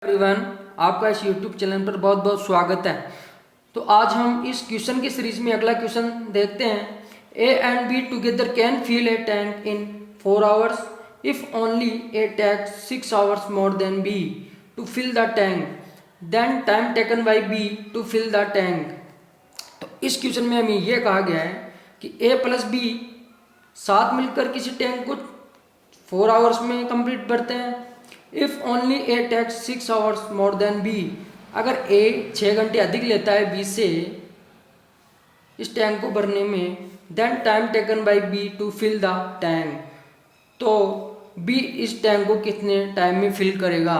Everyone, आपका इस YouTube channel पर बहुत बहुत स्वागत है। तो आज हम इस क्वेश्चन की सीरीज में अगला क्वेश्चन देखते हैं। A and B together can fill a tank in 4 hours if only A takes 6 hours more than B to fill the tank, then time taken by B to fill the tank. तो इस question में हमें यह कहा गया है कि ए plus B साथ मिलकर किसी टैंक को 4 आवर्स में कंप्लीट करते हैं। If only A takes 6 hours more than B, अगर ए 6 घंटे अधिक लेता है बी से इस टैंक को भरने में, then time taken by B to fill the tank, तो बी इस टैंक को कितने टाइम में फिल करेगा,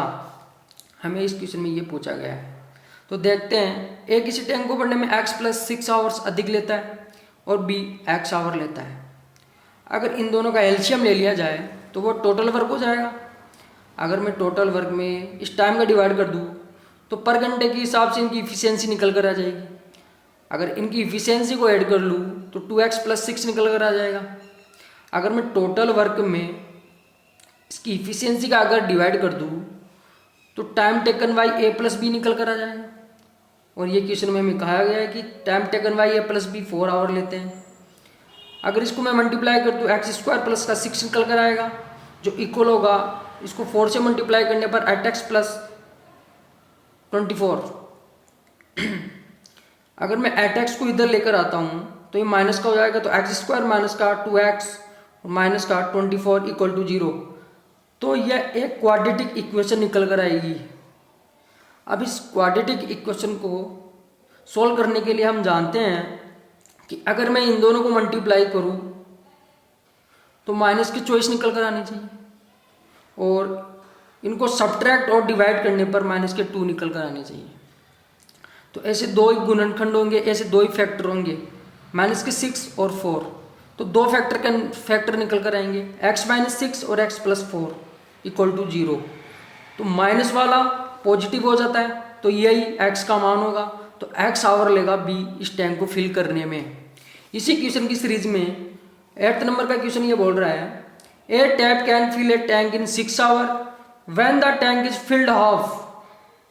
हमें इस क्वेश्चन में ये पूछा गया है। तो देखते हैं, ए किसी टैंक को भरने में x प्लस 6 आवर्स अधिक लेता है और बी x आवर लेता है। अगर इन दोनों का एलसीएम ले लिया जाए तो वो टोटल वर्क हो जाएगा। अगर मैं टोटल वर्क में इस टाइम का डिवाइड कर दूँ तो पर घंटे के हिसाब से इनकी इफिशियंसी निकल कर आ जाएगी। अगर इनकी इफिशियंसी को ऐड कर लूँ तो 2x प्लस 6 निकल कर आ जाएगा। अगर मैं टोटल वर्क में इसकी इफिशियंसी का अगर डिवाइड कर दूँ तो time taken by A plus B निकल कर आ जाएगा। और ये क्वेश्चन में हमें कहा गया है कि time taken by A plus B 4 hour लेते हैं। अगर इसको मैं मल्टीप्लाई कर दूँ एक्स स्क्वायर प्लस का 6 निकल कर आएगा, जो इक्वल होगा इसको 4 से मल्टीप्लाई करने पर 8x प्लस 24। अगर मैं 8x को इधर लेकर आता हूँ तो ये माइनस का हो जाएगा, तो एक्स स्क्वायर माइनस का 2x माइनस का 24 इक्वल टू 0। तो यह एक क्वाड्रेटिक इक्वेशन निकल कर आएगी। अब इस क्वाड्रेटिक इक्वेशन को सोल्व करने के लिए हम जानते हैं कि अगर मैं इन दोनों को मल्टीप्लाई करूँ तो माइनस की चॉइस निकल कर आनी चाहिए, और इनको सब्ट्रैक्ट और डिवाइड करने पर माइनस के 2 निकल कर आने चाहिए। तो ऐसे दो ही गुणनखंड होंगे, ऐसे दो ही फैक्टर होंगे, माइनस के 6 और 4। तो दो फैक्टर निकल कर आएंगे, x माइनस 6 और x प्लस 4 इक्वल टू 0। तो माइनस वाला पॉजिटिव हो जाता है तो यही x का मान होगा, तो x आवर लेगा b इस टैंक को फिल करने में। इसी क्वेश्चन की सीरीज में 8th नंबर का क्वेश्चन ये बोल रहा है, A tap can fill a tank in 6 hours. When the tank is filled half,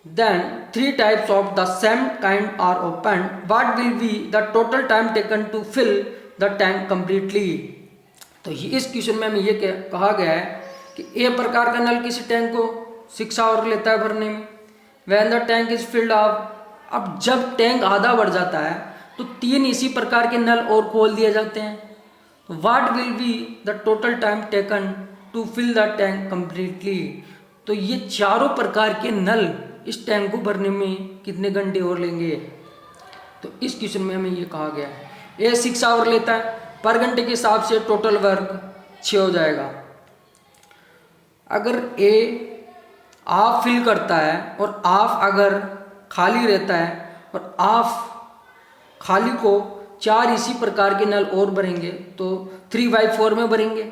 then 3 types of the same kind are opened. What will be the total time taken to fill the tank completely? तो इस question में हमें ये कहा गया है कि A प्रकार का नल किसी टैंक को 6 आवर लेता है भरने में। When the tank is filled half, अब जब टैंक आधा भर जाता है तो 3 इसी प्रकार के नल और खोल दिए जाते हैं। What will be the total time taken to fill the tank completely? तो ये चारों प्रकार के नल इस टैंक को भरने में कितने घंटे और लेंगे। तो इस क्वेश्चन में हमें ये कहा गया है, ए 6 आवर लेता है, पर घंटे के हिसाब से टोटल वर्क 6 हो जाएगा। अगर ए हाफ फिल करता है और हाफ अगर खाली रहता है और हाफ खाली को 4 इसी प्रकार के नल और भरेंगे तो 3/4 में भरेंगे।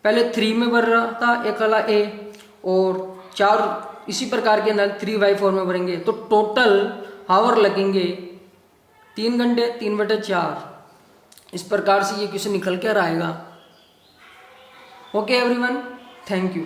पहले 3 में भर रहा था एक वाला ए, और 4 इसी प्रकार के नल 3/4 में भरेंगे, तो टोटल आवर लगेंगे 3 घंटे 3/4। इस प्रकार से ये क्वेश्चन निकल कर आएगा। Okay everyone, thank you.